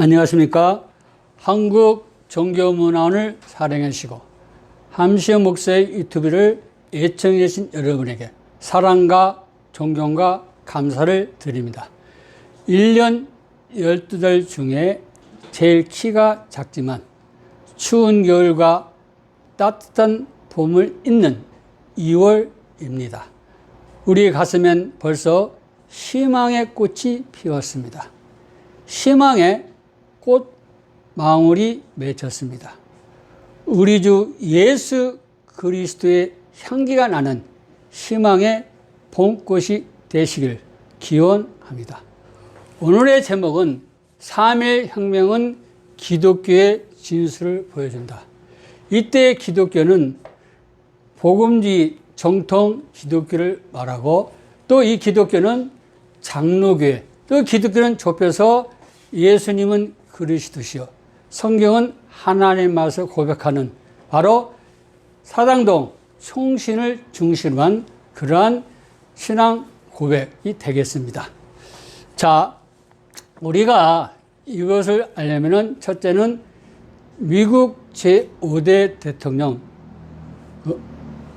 안녕하십니까. 한국 종교문화원을 사랑하시고 함시영 목사의 유튜브를 애청해 주신 여러분에게 사랑과 존경과 감사를 드립니다. 1년 12달 중에 제일 키가 작지만 추운 겨울과 따뜻한 봄을 잇는 2월입니다. 우리 가슴엔 벌써 희망의 꽃이 피었습니다. 희망의 꽃 망울이 맺혔습니다. 우리 주 예수 그리스도의 향기가 나는 희망의 봄꽃이 되시길 기원합니다. 오늘의 제목은 3.1혁명은 기독교의 진수를 보여준다. 이때 기독교는 복음주의 정통 기독교를 말하고 또 이 기독교는 장로교회, 또 기독교는 좁혀서 예수님은 그리스도시요 성경은 하나님 맛을 고백하는 바로 사당동 총신을 중심으로 한 그러한 신앙 고백이 되겠습니다. 자, 우리가 이것을 알려면은 첫째는 미국 제5대 대통령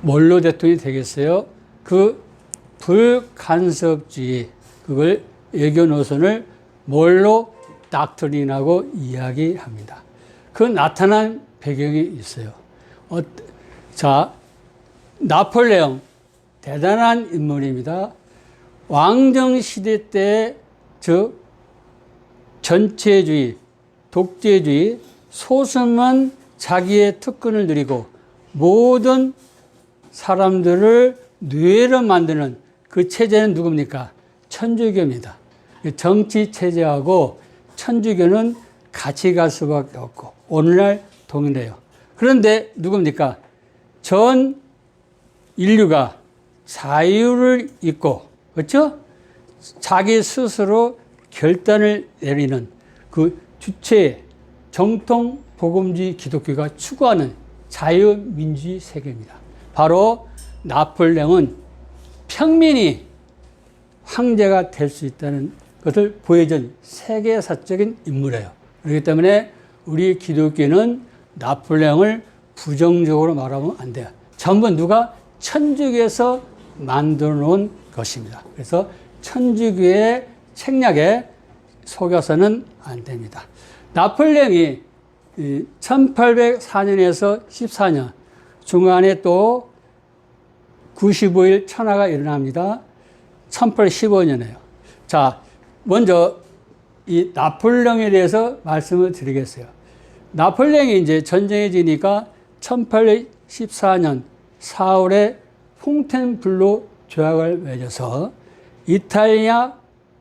뭘로 대통령이 되겠어요? 그 불간섭주의, 그걸 외교 노선을 뭘로 닥트린하고 이야기합니다. 그 나타난 배경이 있어요. 자, 나폴레옹 대단한 인물입니다. 왕정시대 때 전체주의, 독재주의, 소수만 자기의 특권을 누리고 모든 사람들을 노예로 만드는 그 체제는 누굽니까? 천주교입니다. 정치 체제하고 천주교는 같이 갈 수밖에 없고 오늘날 동일해요. 그런데 누굽니까? 전 인류가 자유를 잊고, 그렇죠? 자기 스스로 결단을 내리는 그 주체 정통 복음주의 기독교가 추구하는 자유민주주의 세계입니다. 바로 나폴레옹은 평민이 황제가 될 수 있다는 것을 보여준 세계사적인 인물이에요. 그렇기 때문에 우리 기독교는 나폴레옹을 부정적으로 말하면 안 돼요. 전부 누가 천주교에서 만들어 놓은 것입니다. 그래서 천주교의 책략에 속여서는 안 됩니다. 나폴레옹이 1804년에서 14년 중간에 또 95일 천하가 일어납니다. 1815년에요. 자, 먼저 이 나폴레옹에 대해서 말씀을 드리겠어요. 나폴레옹이 이제 전쟁이 지니까 1814년 4월에 퐁텐블로 조약을 맺어서 이탈리아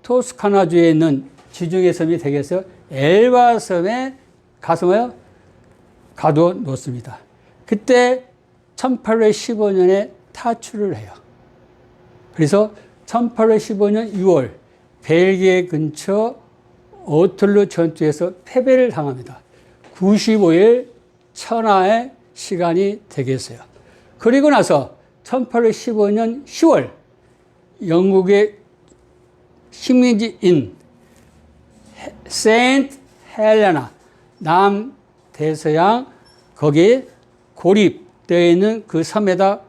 토스카나주에 있는 지중해 섬이 되겠어요. 엘바 섬에 가서 뭐요? 가둬 놓습니다. 그때 1815년에 탈출을 해요. 그래서 1815년 6월 벨기에 근처 오틀루 전투에서 패배를 당합니다. 95일 천하의 시간이 되겠어요. 그리고 나서 1815년 10월 영국의 식민지인 세인트 헬레나 남대서양 거기에 고립되어 있는 그 섬에다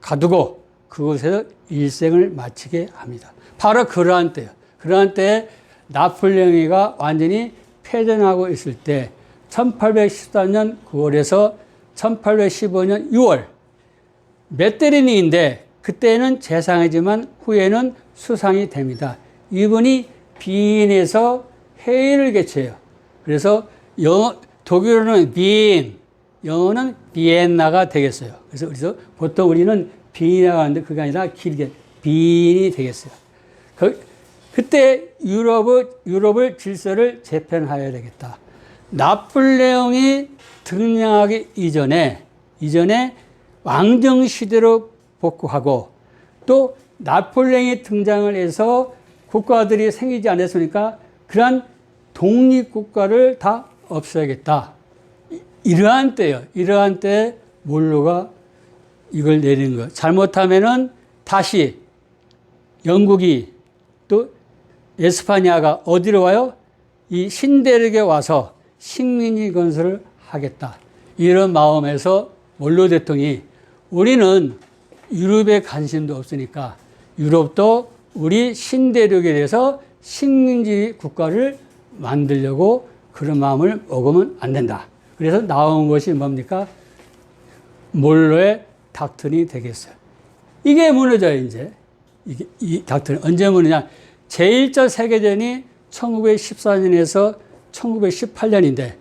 가두고 그곳에서 일생을 마치게 합니다. 바로 그러한 때요. 그러한 때에 나폴레옹이가 완전히 패전하고 있을 때 1814년 9월에서 1815년 6월 메테르니인데 그때는 재상이지만 후에는 수상이 됩니다. 이분이 비엔에서 회의를 개최해요. 그래서 독일어는 비엔, 영어는 비엔나가 되겠어요. 그래서 보통 우리는 비엔나가 하는데 그게 아니라 길게 비엔이 되겠어요. 그때 유럽의 질서를 재편하여야 되겠다. 나폴레옹이 등장하기 이전에 왕정시대로 복구하고 또 나폴레옹이 등장을 해서 국가들이 생기지 않았으니까 그러한 독립국가를 다 없애야겠다. 이러한 때요. 이러한 때 몰로가 이걸 내리는 거예요. 잘못하면은 다시 영국이 또 에스파냐가 어디로 와요? 이 신대륙에 와서 식민지 건설을 하겠다. 이런 마음에서 원로 대통령이 우리는 유럽에 관심도 없으니까 유럽도 우리 신대륙에 대해서 식민지 국가를 만들려고 그런 마음을 먹으면 안 된다. 그래서 나온 것이 뭡니까? 몰로의 닥터린이 되겠어요. 이게 무너져요, 이제. 이 닥터린. 언제 무너냐? 제1차 세계대전이 1914년에서 1918년인데,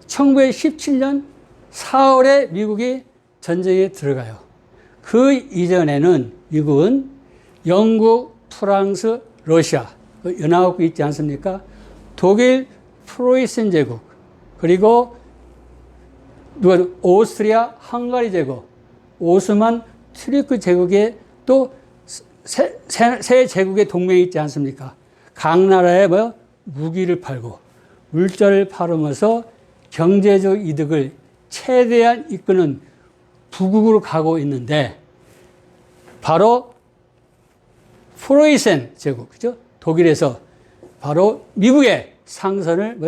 1917년 4월에 미국이 전쟁에 들어가요. 그 이전에는 미국은 영국, 프랑스, 러시아, 연합국이 있지 않습니까? 독일, 프로이센 제국, 그리고 오스트리아, 헝가리 제국, 오스만 튀르크 제국에 또 세 제국의 동맹이 있지 않습니까? 각 나라에 무기를 팔고 물자를 팔으면서 경제적 이득을 최대한 이끄는 부국으로 가고 있는데 바로 프로이센 제국, 그죠? 독일에서 바로 미국의 상선을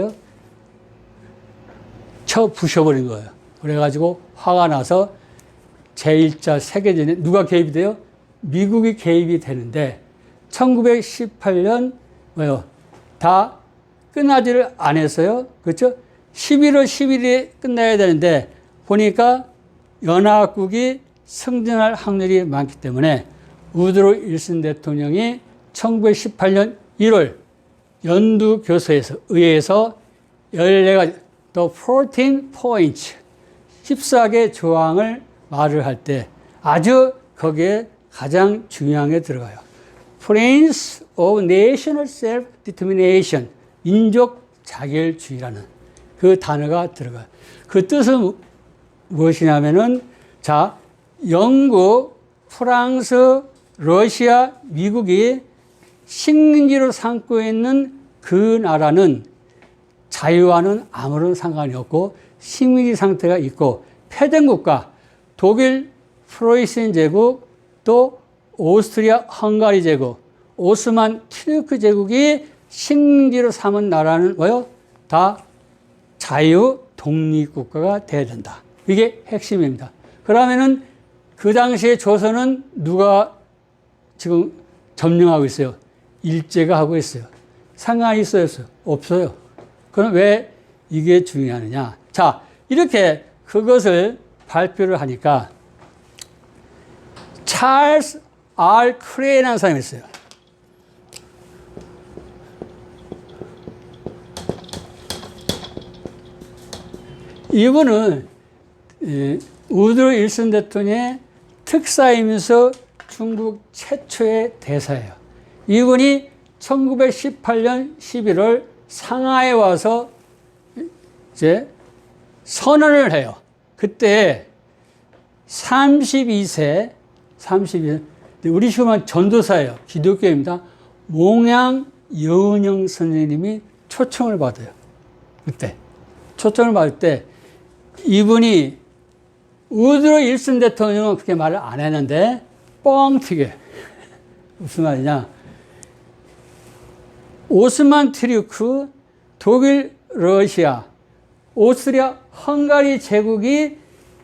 쳐 부셔버린 거예요. 그래가지고 화가 나서 제1차 세계대전에 누가 개입이 돼요? 미국이 개입이 되는데 1918년 다 끝나지를 않았어요. 그렇죠? 11월 10일에 끝나야 되는데 보니까 연합국이 승전할 확률이 많기 때문에 우드로 윌슨 대통령이 1918년 1월 연두 교서에서 의회에서 14가지 The 14 points 14개 조항을 말을 할 때 아주 거기에 가장 중요한 게 들어가요. Principle of National Self-Determination 민족 자결주의라는 그 단어가 들어가요. 그 뜻은 무엇이냐면은 자, 영국, 프랑스, 러시아, 미국이 식민지로 삼고 있는 그 나라는 자유와는 아무런 상관이 없고 식민지 상태가 있고 패전국가 독일, 프로이센 제국 또 오스트리아, 헝가리 제국, 오스만 튀르크 제국이 식민지로 삼은 나라는 다 자유 독립국가가 돼야 된다. 이게 핵심입니다. 그러면은 그 당시에 조선은 누가 지금 점령하고 있어요? 일제가 하고 있어요. 상관이 있어요? 없어요. 그럼 왜 이게 중요하느냐? 자, 이렇게 그것을 발표를 하니까 찰스 R. 크레이라는 사람이 있어요. 이분은 우드로 윌슨 대통령의 특사이면서 중국 최초의 대사예요. 이분이 1918년 11월 상하이에 와서 이제 선언을 해요. 그때 32세, 우리 시험은 전도사예요. 기독교입니다. 몽양 여은영 선생님이 초청을 받아요. 그때. 초청을 받을 때 이분이 우드로 윌슨 대통령은 그렇게 말을 안 했는데 뻥튀게. 무슨 말이냐. 오스만 튀르크, 독일, 러시아, 오스트리아, 헝가리 제국이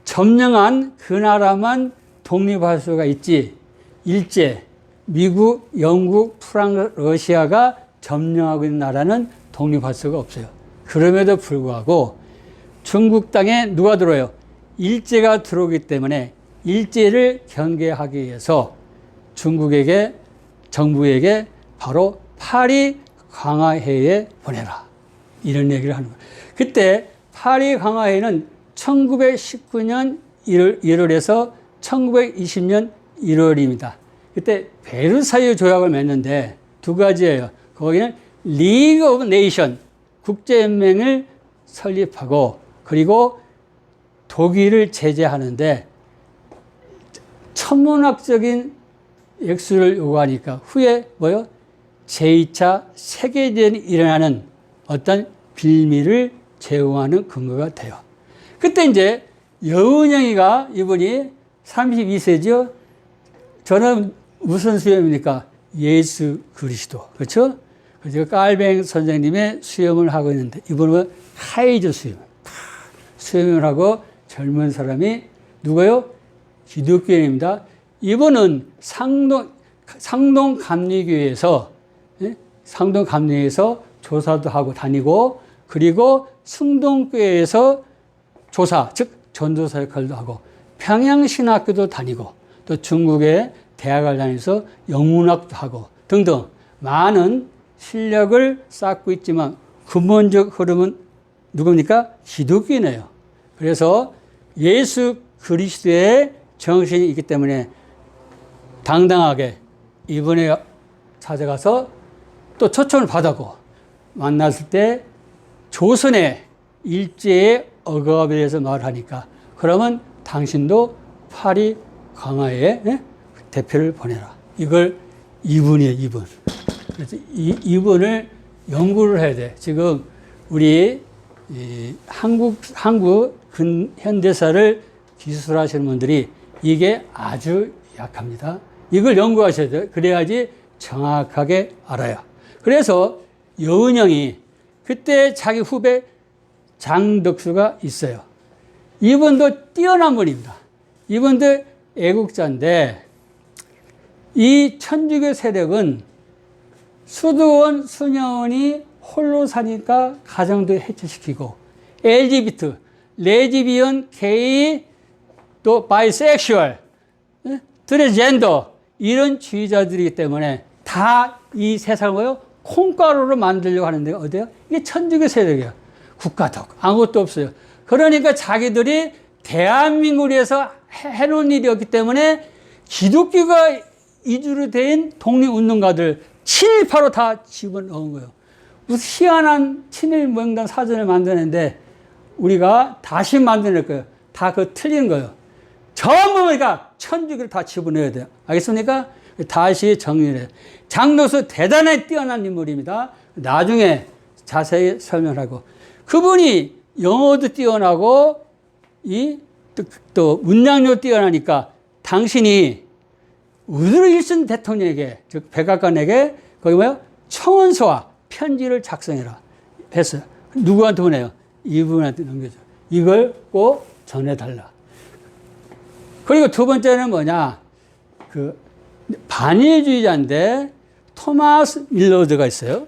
점령한 그 나라만 독립할 수가 있지. 일제, 미국, 영국, 프랑스, 러시아가 점령하고 있는 나라는 독립할 수가 없어요. 그럼에도 불구하고 중국 땅에 누가 들어와요? 일제가 들어오기 때문에 일제를 경계하기 위해서 중국에게, 정부에게 바로 파리 강화회의에 보내라. 이런 얘기를 하는 거예요. 그때 파리 강화회의는 1919년 1월에서 1920년 1월입니다. 그때 베르사유 조약을 맺는데 두 가지예요. 거기는 League of Nations, 국제연맹을 설립하고 그리고 독일을 제재하는데 천문학적인 액수를 요구하니까 후에 제2차 세계대전이 일어나는 어떤 빌미를 제공하는 근거가 돼요. 그때 이제 여은영이가 이분이 32세죠. 저는 무슨 수염입니까? 예수 그리스도. 그렇죠? 지금 깔뱅 선생님의 수염을 하고 있는데 이분은 하이즈 수염을 하고 젊은 사람이 누구요? 기독교인입니다. 이분은 상동 감리교회에서 조사도 하고 다니고 그리고 승동교회에서 조사 즉 전도사 역할도 하고 평양신학교도 다니고 또 중국의 대학을 다니면서 영문학도 하고 등등 많은 실력을 쌓고 있지만 근본적 흐름은 누굽니까? 기독교인이에요. 그래서 예수 그리스도의 정신이 있기 때문에 당당하게 이번에 찾아가서 또 초청을 받았고 만났을 때 조선의 일제의 억압에 대해서 말하니까 그러면 당신도 파리 강화에 대표를 보내라. 이걸 이분이에요, 이분. 그래서 이분을 연구를 해야 돼. 지금 우리 한국 근현대사를 기술하시는 분들이 이게 아주 약합니다. 이걸 연구하셔야 돼요. 그래야지 정확하게 알아요. 그래서 여은영이 그때 자기 후배 장덕수가 있어요. 이분도 뛰어난 분입니다. 이분도 애국자인데 이 천주교 세력은 수도원 수녀원이 홀로 사니까 가정도 해체시키고 LGBT, 레즈비언, 게이, 또 바이섹슈얼, 트랜스젠더 이런 주의자들이기 때문에 다 이 세상을 뭐요? 콩가루로 만들려고 하는데 어때요? 이게 천주교 세력이에요. 국가도 아무것도 없어요. 그러니까 자기들이 대한민국을 위해서 해놓은 일이었기 때문에 기독교가 이주로 된 독립운동가들 친일파로 다 집어넣은 거예요. 무슨 희한한 친일 명단 사전을 만드는데 우리가 다시 만들어낼 거예요. 다 그거 틀린 거예요. 전부 우리가 천주교를 다 집어넣어야 돼요. 알겠습니까? 다시 정리를 해요. 장덕수 대단히 뛰어난 인물입니다. 나중에 자세히 설명하고 그분이 영어도 뛰어나고 또 문장도 뛰어나니까 당신이 우드로 일선 대통령에게 즉 백악관에게 거기 뭐요? 청원서와 편지를 작성해라 했어요. 누구한테 보내요? 이분한테 넘겨줘. 이걸 꼭 전해달라. 그리고 두 번째는 뭐냐? 그 반일주의자인데 토마스 밀러드가 있어요.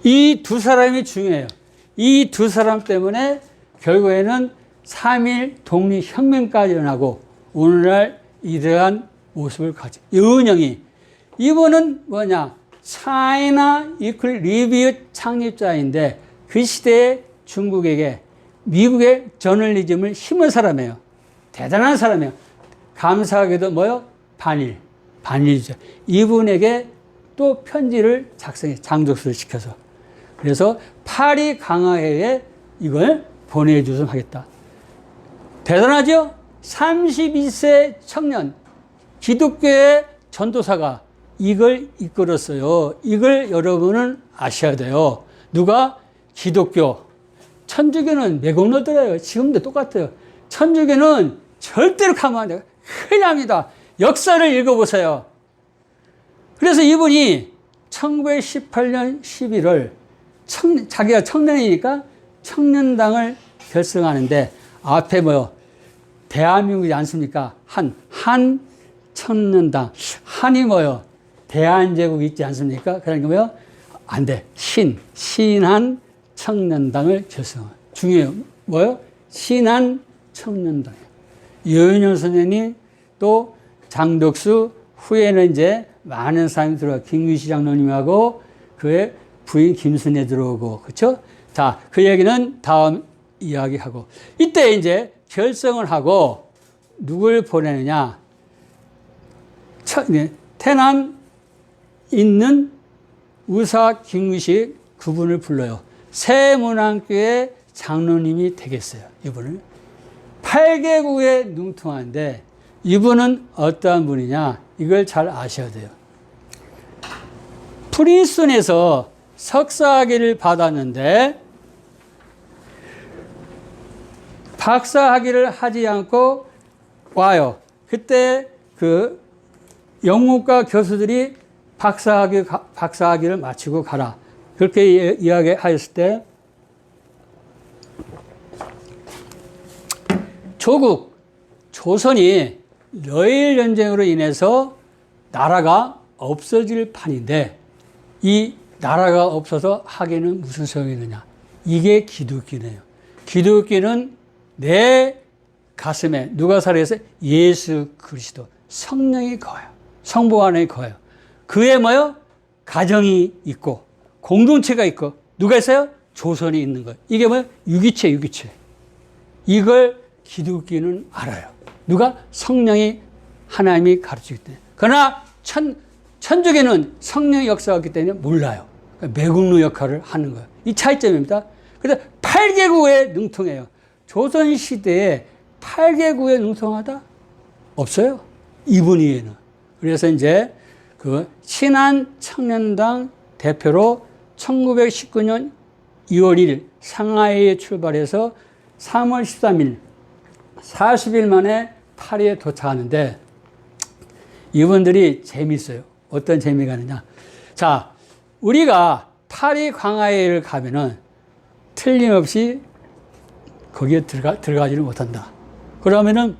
이 두 사람이 중요해요. 이 두 사람 때문에 결국에는 3.1 독립혁명까지 일어나고 오늘날 이러한 모습을 가져. 여은영이 이분은 뭐냐? 차이나 이퀄 리뷰 창립자인데 그 시대에 중국에게 미국의 저널리즘을 심은 사람이에요. 대단한 사람이에요. 감사하게도 뭐요? 반일주의자. 이분에게 또 편지를 작성해 장덕수를 시켜서 그래서 파리 강화회에 이걸 보내주선 하겠다. 대단하죠? 32세 청년 기독교의 전도사가 이걸 이끌었어요. 이걸 여러분은 아셔야 돼요. 누가? 기독교. 천주교는 매국노더라요. 지금도 똑같아요. 천주교는 절대로 가면 안 돼요. 큰일 납니다. 역사를 읽어보세요. 그래서 이분이 1918년 11월 자기가 청년이니까 청년당을 결성하는데 앞에 뭐요? 대한민국이 않습니까? 한 청년당. 한이 뭐요? 대한제국이 있지 않습니까? 그러니까 뭐요? 안 돼. 신한 청년당을 결성. 중요해요. 뭐요? 신한 청년당. 여은영 선생님 또 장덕수 후에는 이제 많은 사람이 들어가. 김규시 장로님하고 그의 부인 김순애 들어오고, 그렇죠? 자, 그 얘기는 다음 이야기하고. 이때 이제 결성을 하고 누굴 보내느냐? 태남 있는 우사 김규식 그분을 불러요. 새문안교회 장로님이 되겠어요. 이분을. 8개국에 능통한데 이분은 어떠한 분이냐? 이걸 잘 아셔야 돼요. 프린스턴에서 석사학위를 받았는데 박사학위를 하지 않고 와요. 그때 그 영문과 교수들이 박사학위를 마치고 가라. 그렇게 이야기하였을 때 조선이 러일 전쟁으로 인해서 나라가 없어질 판인데 이 나라가 없어서 하기는 무슨 소용이 있느냐. 이게 기독교네요. 기독교는 내 가슴에 누가 살아있어요? 예수 그리스도 성령이 거해요. 성부 안에 거해요. 그에 뭐요? 가정이 있고 공동체가 있고 누가 있어요? 조선이 있는 거예요. 이게 뭐예요? 유기체. 이걸 기독교는 알아요. 누가? 성령이 하나님이 가르치기 때문에. 그러나 천주교는 성령의 역사가 없기 때문에 몰라요. 그러니까 매국노 역할을 하는 거예요. 이 차이점입니다. 그래서 8개국에 능통해요. 조선시대에 8개국에 능통하다? 없어요. 이분 이외에는. 그래서 이제 그 신한청년당 대표로 1919년 2월 1일 상하이에 출발해서 3월 13일 40일 만에 파리에 도착하는데 이분들이 재미있어요. 어떤 재미가 있느냐. 자, 우리가 파리 광화회를 가면은 틀림없이 거기에 들어가지를 못한다. 그러면은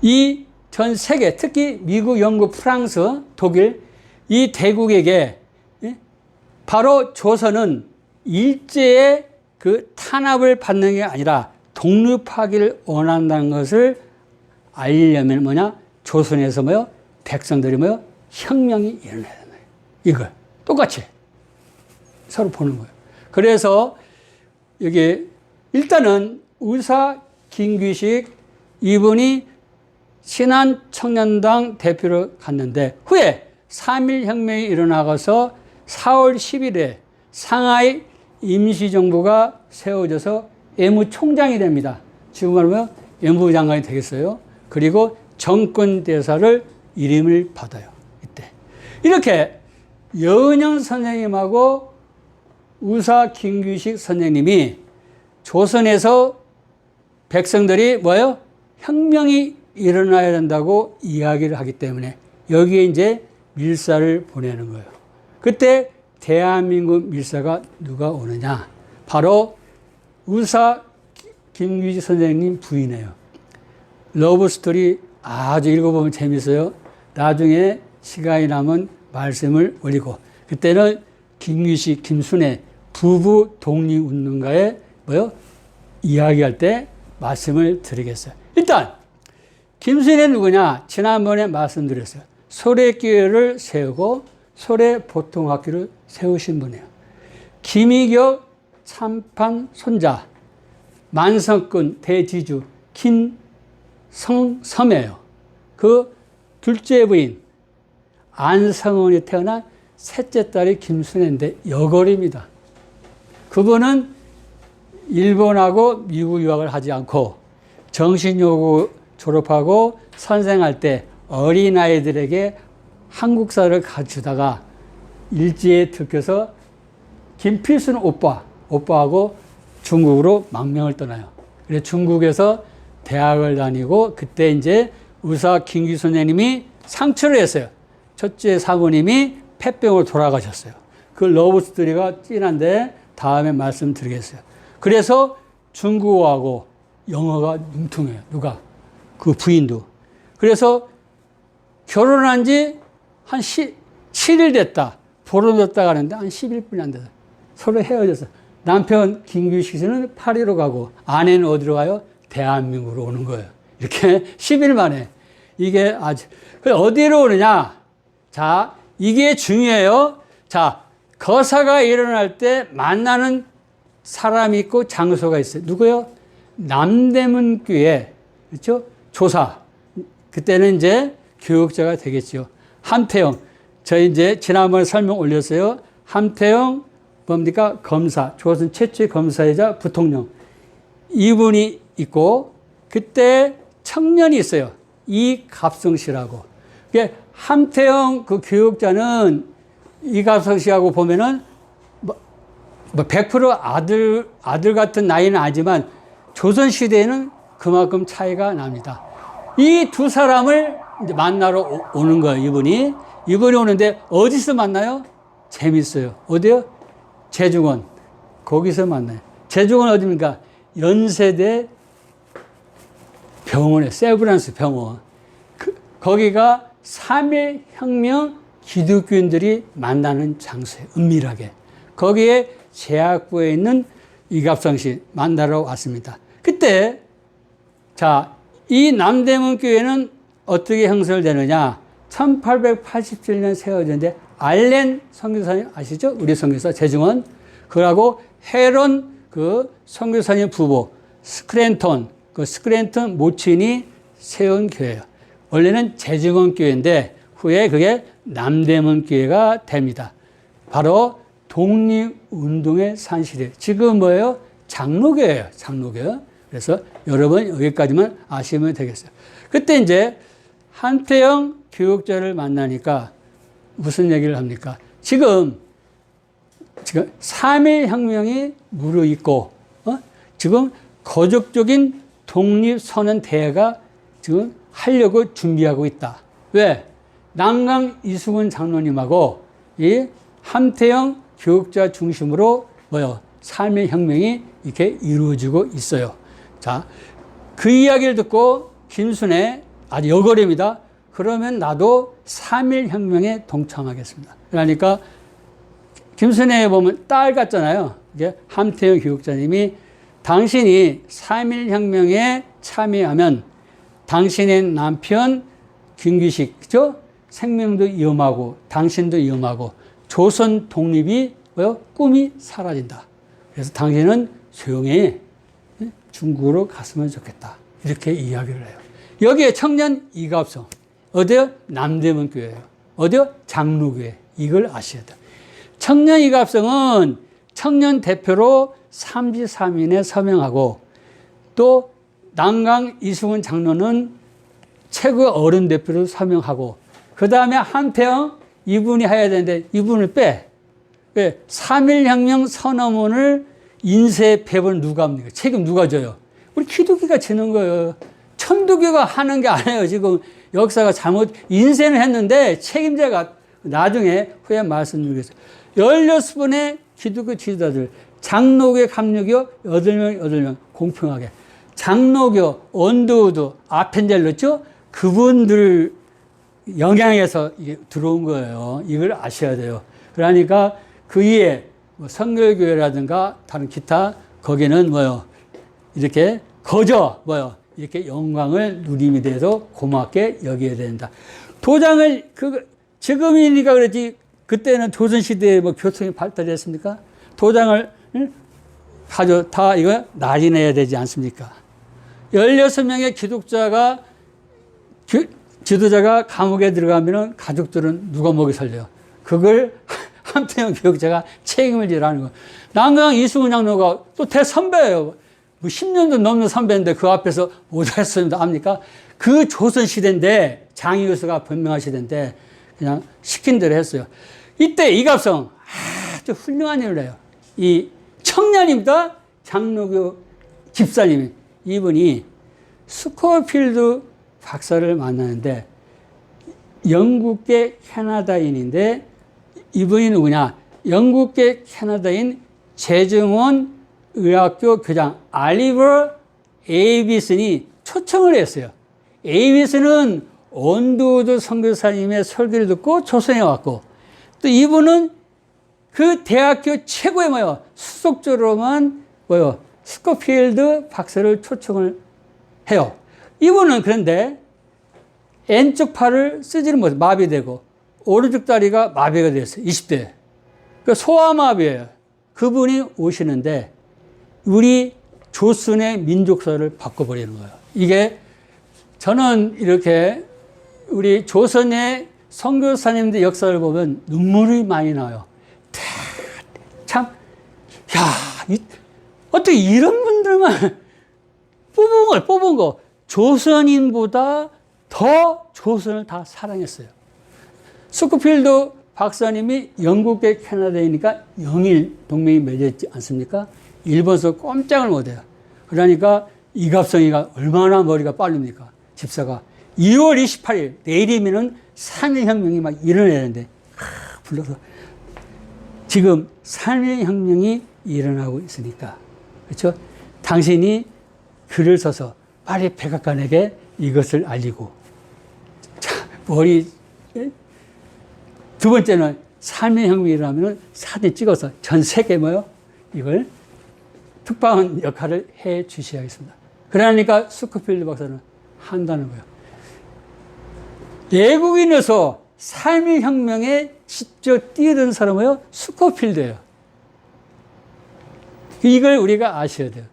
이 전 세계, 특히 미국, 영국, 프랑스, 독일 이 대국에게 바로 조선은 일제의 그 탄압을 받는 게 아니라 독립하기를 원한다는 것을 알리려면 뭐냐? 조선에서 뭐요? 백성들이 뭐요? 혁명이 일어나야 되는 거예요. 이걸 똑같이 서로 보는 거예요. 그래서 여기 일단은 의사 김규식 이분이 신한청년당 대표로 갔는데 후에 3.1 혁명이 일어나서 4월 10일에 상하이 임시정부가 세워져서 외무총장이 됩니다. 지금 말하면 외무부 장관이 되겠어요. 그리고 정권대사를 이름을 받아요. 이때. 이렇게 여은영 선생님하고 의사 김규식 선생님이 조선에서 백성들이 뭐예요? 혁명이 일어나야 된다고 이야기를 하기 때문에 여기에 이제 밀사를 보내는 거예요. 그때 대한민국 밀사가 누가 오느냐? 바로 의사 김규식 선생님 부인이에요. 러브스토리 아주 읽어보면 재밌어요. 나중에 시간이 나면 말씀을 올리고 그때는 김규식, 김순애 부부 독립운동가에 뭐요? 이야기할 때 말씀을 드리겠어요. 일단 김순애는 누구냐? 지난번에 말씀드렸어요. 소래교회를 세우고 소래보통학교를 세우신 분이에요. 김희경 참판 손자, 만성군 대지주 김성섬이에요. 그 둘째 부인 안성원이 태어난 셋째 딸이 김순애인데 여걸입니다. 그분은 일본하고 미국 유학을 하지 않고 정신여고 졸업하고 선생할 때 어린아이들에게 한국사를 가르치다가 일제에 들켜서 김필순 오빠하고 중국으로 망명을 떠나요. 그래서 중국에서 대학을 다니고 그때 이제 의사 김규 선생님이 상처를 했어요. 첫째 사모님이 폐병으로 돌아가셨어요. 그 러브스토리가 진한데 다음에 말씀드리겠어요. 그래서 중국어하고 영어가 능통해요. 누가? 그 부인도. 그래서 결혼한 지 한 7일 됐다. 보름됐다 가는데 한 11분이 안 돼서 서로 헤어져서 남편 김규식 씨는 파리로 가고 아내는 어디로 가요? 대한민국으로 오는 거예요. 이렇게 10일 만에. 이게 아주. 어디로 오느냐? 자, 이게 중요해요. 자, 거사가 일어날 때 만나는 사람이 있고 장소가 있어요. 누구요? 남대문교회. 그렇죠? 조사. 그때는 이제 교육자가 되겠죠. 함태영. 저희 이제 지난번에 설명 올렸어요. 함태영 뭡니까? 검사. 조선 최초의 검사이자 부통령. 이분이 있고 그때 청년이 있어요. 이갑성 씨라고. 함태영 그 교육자는 이갑성 씨하고 보면은 100% 아들 같은 나이는 아니지만 조선 시대에는 그만큼 차이가 납니다. 이 두 사람을 이제 만나러 오는 거예요, 이분이. 이분이 오는데 어디서 만나요? 재밌어요. 어디요? 제중원. 거기서 만나요. 제중원 어디입니까? 연세대 병원에, 세브란스 병원. 거기가 3.1 혁명 기독교인들이 만나는 장소예요. 은밀하게. 거기에 제약부에 있는 이갑성 씨 만나러 왔습니다. 그때, 자, 이 남대문 교회는 어떻게 형성되느냐? 1887년 세워졌는데, 알렌 선교사님 아시죠? 우리 선교사 제중원. 그러고 헤론 그 선교사님 부부, 스크랜턴, 그 스크랜턴 모친이 세운 교회예요. 원래는 제중원 교회인데, 후에 그게 남대문 교회가 됩니다. 바로 독립운동의 산실이에요. 지금 뭐예요? 장로교예요. 장로교. 그래서 여러분 여기까지만 아시면 되겠어요. 그때 이제 한태영 교육자를 만나니까 무슨 얘기를 합니까? 지금 3.1 혁명이 무르익고, 지금 거적적인 독립선언 대회가 지금 하려고 준비하고 있다. 왜? 남강 이수근 장로님하고 이 한태영 교육자 중심으로 3.1 혁명이 이렇게 이루어지고 있어요. 자, 그 이야기를 듣고 김순애 아주 여거리입니다. 그러면 나도 3.1 혁명에 동참하겠습니다. 그러니까 김순애에 보면 딸 같잖아요. 이게 한태영 교육자님이 당신이 3.1 혁명에 참여하면 당신의 남편 김규식, 그죠? 생명도 위험하고 당신도 위험하고 조선 독립이 꿈이 사라진다. 그래서 당신은 조용히 중국으로 갔으면 좋겠다. 이렇게 이야기를 해요. 여기에 청년 이갑성. 어디요? 남대문 교회예요. 어디요? 장로교회. 이걸 아셔야 돼요. 청년 이갑성은 청년 대표로 삼지삼인에 서명하고 또 남강 이승훈 장로는 최고 어른 대표로 서명하고 그 다음에 한태영 이분이 해야 되는데 이분을 빼. 왜? 3.1 혁명 선언문을 인쇄 배분 누가 합니까? 책임 누가 져요? 우리 기독교가 지는 거예요. 천도교가 하는 게 아니에요. 지금 역사가 잘못 인쇄는 했는데 책임자가 나중에 후에 말씀드리겠습니다. 16분의 기독교 지도자들, 장로교, 감리교 8명 공평하게. 장로교, 언더우드, 아펜젤 넣었죠? 그분들 영향에서 이게 들어온 거예요. 이걸 아셔야 돼요. 그러니까 그 이에 성결교회라든가 다른 기타 거기는 이렇게 거저 이렇게 영광을 누림에 대해서 고맙게 여겨야 된다. 도장을 지금이니까 그렇지 그때는 조선시대에 교통이 발달했습니까? 도장을 다 이거 날인해야 되지 않습니까? 16명의 기독자가 지도자가 감옥에 들어가면 가족들은 누가 먹여 살려요? 그걸 한태영 교육자가 책임을 지라는 거예요. 남강 이승훈 장로가 또 대선배예요. 10년도 넘는 선배인데 그 앞에서 못했습니다. 압니까? 그 조선시대인데 장의교수가 변명한 시대인데 그냥 시킨 대로 했어요. 이때 이갑성 아주 훌륭한 일을 해요. 이 청년입니다. 장로교 집사님이 이분이 스코필드 박사를 만나는데 영국계 캐나다인인데 이분이 누구냐? 영국계 캐나다인 제중원 의학교 교장 알리버 에이비슨이 초청을 했어요. 에이비슨은 언더우드 선교사님의 설교를 듣고 조선에 왔고 또 이분은 그 대학교 최고의 수석조로만 스코필드 박사를 초청을 해요. 이분은 그런데 왼쪽 팔을 쓰지는 못해요. 마비되고 오른쪽 다리가 마비가 됐어요. 20대. 그러니까 소아마비예요. 그분이 오시는데 우리 조선의 민족사를 바꿔버리는 거예요. 이게 저는 이렇게 우리 조선의 선교사님들 역사를 보면 눈물이 많이 나요. 참, 어떻게 이런 분들만 뽑은 거. 조선인보다 더 조선을 다 사랑했어요. 스코필드 박사님이 영국계 캐나다이니까 영일 동맹이 맺었지 않습니까? 일본서 꼼짝을 못해요. 그러니까 이갑성이가 얼마나 머리가 빠릅니까? 집사가 2월 28일, 내일이면은 3.1혁명이 막 일어나는데, 불러서. 지금 3.1혁명이 일어나고 있으니까. 그렇죠? 당신이 글을 써서 빨리 백악관에게 이것을 알리고. 자, 두 번째는 3.1혁명이 일어나면 사진 찍어서 전 세계 이걸 특파원 역할을 해 주셔야겠습니다. 그러니까 스코필드 박사는 한다는 거예요. 외국인에서 3.1혁명에 직접 뛰어든 사람은 스코필드예요. 이걸 우리가 아셔야 돼요.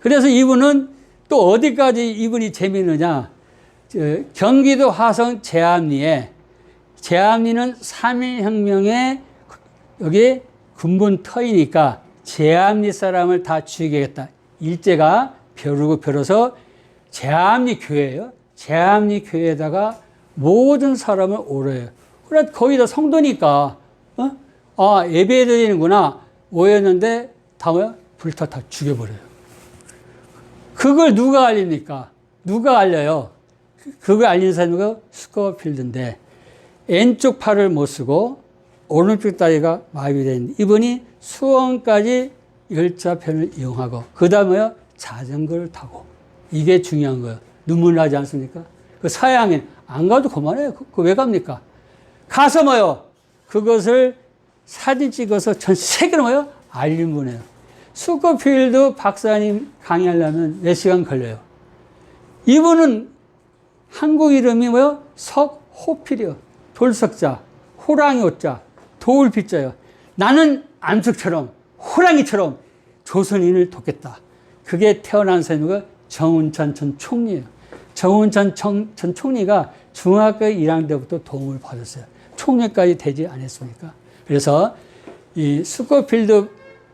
그래서 이분은 또 어디까지 이분이 재미있느냐. 경기도 화성 제암리는 3.1혁명에 여기 군분 터이니까 제암리 사람을 다 죽이겠다. 일제가 벼르서 제암리 교회예요. 제암리 교회에다가 모든 사람을 오래요. 그래 거의 다 성도니까 예배 드리는구나 오였는데 다음에 불타 다 죽여버려요. 그걸 누가 알립니까? 누가 알려요? 그걸 알린 사람이 스코필드인데 왼쪽 팔을 못 쓰고 오른쪽 다리가 마비된 이분이 수원까지 열차편을 이용하고 그 다음에 자전거를 타고 이게 중요한 거예요. 눈물 나지 않습니까? 그 서양인 안 가도 그만해요. 그 왜 갑니까? 가서 그것을 사진 찍어서 전 세계로 알린 분이에요. 스코필드 박사님 강의하려면 몇 시간 걸려요. 이분은 한국 이름이 석호필이요. 돌석자, 호랑이 호자, 도울필자요. 나는 안석처럼 호랑이처럼 조선인을 돕겠다. 그게 태어난 사람이 정운찬 전 총리예요. 정운찬 전 총리가 중학교 1학년 때부터 도움을 받았어요. 총리까지 되지 않았습니까? 그래서 이 스코필드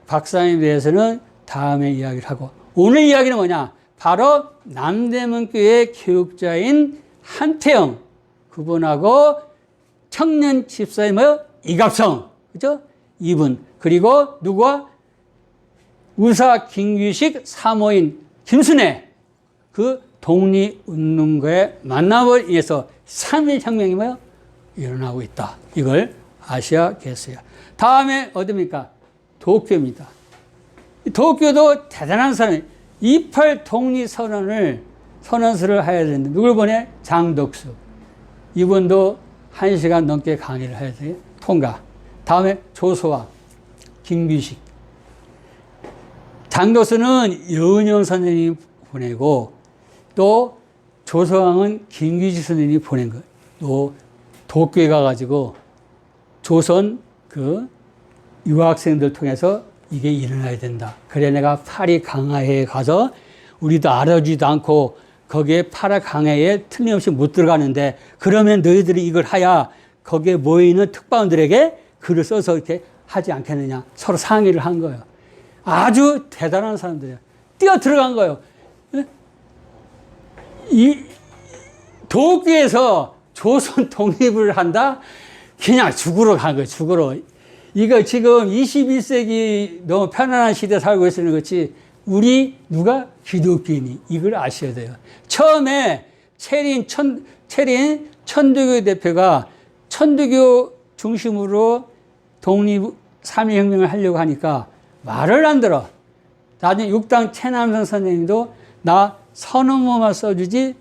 박사님에 대해서는 다음에 이야기를 하고 오늘 이야기는 뭐냐? 바로 남대문교회 교육자인 한태영 그분하고 청년 집사님 이갑성 그죠? 이분 그리고 누구와 우사 김규식 사모인 김순애 그 독립운동가의 만남을 위해서 3.1혁명이 일어나고 있다. 이걸 아셔야겠어요. 다음에 어디입니까? 도쿄입니다. 도쿄도 대단한 사람이 28 선언서를 해야 되는데 누굴 보내? 장덕수. 이분도 1시간 넘게 강의를 해야 돼요. 통과. 다음에 조소왕, 김규식. 장덕수는 여은영 선생님이 보내고 또 조소왕은 김규식 선생님이 보낸 거예요. 또 도쿄에 가가지고 조선 그 유학생들 통해서 이게 일어나야 된다. 그래 내가 파리 강화회에 가서 우리도 알아주지도 않고 거기에 파라 강화회에 틀림없이 못 들어가는데 그러면 너희들이 이걸 하야 거기에 모여있는 특파원들에게 글을 써서 이렇게 하지 않겠느냐. 서로 상의를 한 거예요. 아주 대단한 사람들이에요. 뛰어 들어간 거예요. 이 도쿄에서 조선 독립을 한다? 그냥 죽으러 간 거예요. 죽으러. 이거 지금 21세기 너무 편안한 시대에 살고 있으니 그렇지 우리 누가 기독교인이 이걸 아셔야 돼요. 처음에 체린 천도교 대표가 천도교 중심으로 독립 3.1혁명을 하려고 하니까 말을 안 들어. 나중에 육당 최남선 선생님도 나 선언문만 써주지